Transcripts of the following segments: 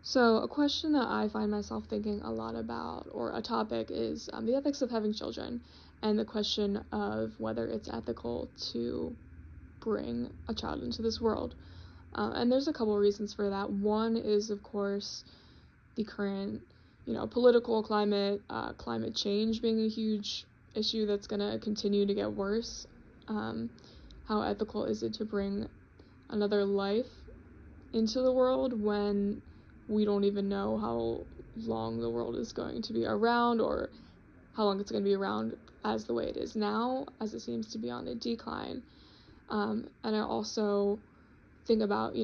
So, a question that I find myself thinking a lot about, or a topic, is the ethics of having children, and the question of whether it's ethical to bring a child into this world. And there's a couple reasons for that. One is, of course, the current, political climate, climate change being a huge issue that's going to continue to get worse. How ethical is it to bring another life into the world when we don't even know how long the world is going to be around, or how long it's going to be around as the way it is now, as it seems to be on a decline. And I also think about,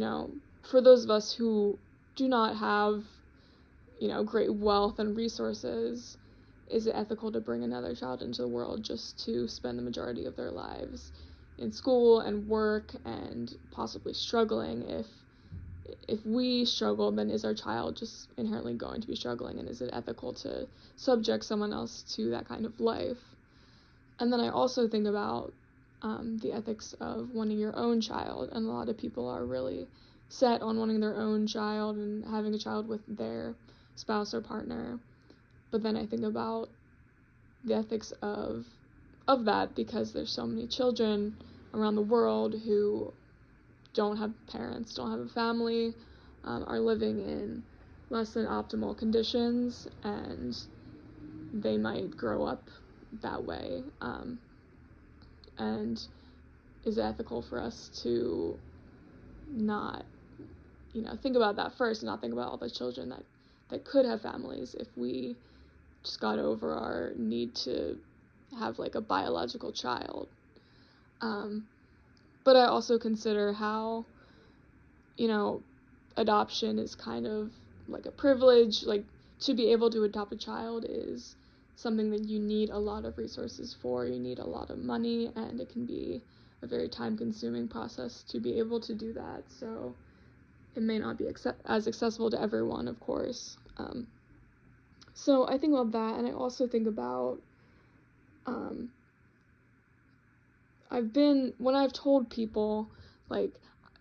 for those of us who do not have, great wealth and resources, is it ethical to bring another child into the world just to spend the majority of their lives in school and work and possibly struggling? If we struggle, then is our child just inherently going to be struggling, and is it ethical to subject someone else to that kind of life? And then I also think about the ethics of wanting your own child, and a lot of people are really set on wanting their own child and having a child with their spouse or partner. But then I think about the ethics of that, because there's so many children around the world who don't have parents, don't have a family, are living in less than optimal conditions, and they might grow up that way. And is it ethical for us to not, think about that first, and not think about all the children that could have families if we just got over our need to have like a biological child? But I also consider how, adoption is kind of like a privilege. Like, to be able to adopt a child is something that you need a lot of resources for. You need a lot of money, and it can be a very time-consuming process to be able to do that. So it may not be as accessible to everyone, of course. So I think about that, and I also think about when I've told people, like,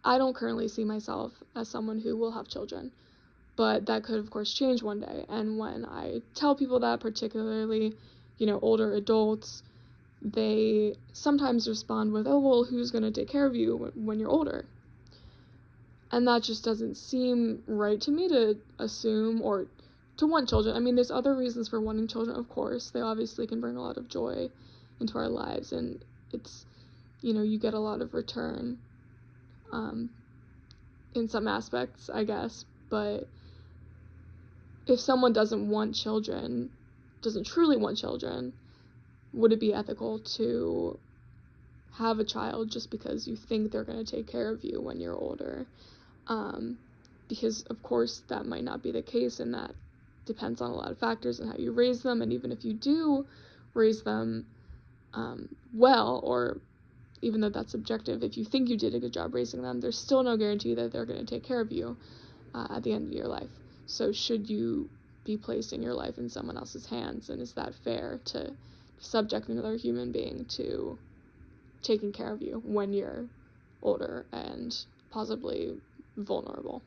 I don't currently see myself as someone who will have children, but that could, of course, change one day. And when I tell people that, particularly, older adults, they sometimes respond with, oh, well, who's going to take care of you when you're older? And that just doesn't seem right to me, to assume or to want children. I mean, there's other reasons for wanting children, of course. They obviously can bring a lot of joy into our lives, and it's, you get a lot of return in some aspects, I guess. But if someone doesn't truly want children, would it be ethical to have a child just because you think they're going to take care of you when you're older? Because, of course, that might not be the case, and that depends on a lot of factors and how you raise them. And even if you do raise them well, or even though that's subjective, if you think you did a good job raising them, there's still no guarantee that they're going to take care of you at the end of your life. So should you be placing your life in someone else's hands, and is that fair to subject another human being to taking care of you when you're older and possibly vulnerable?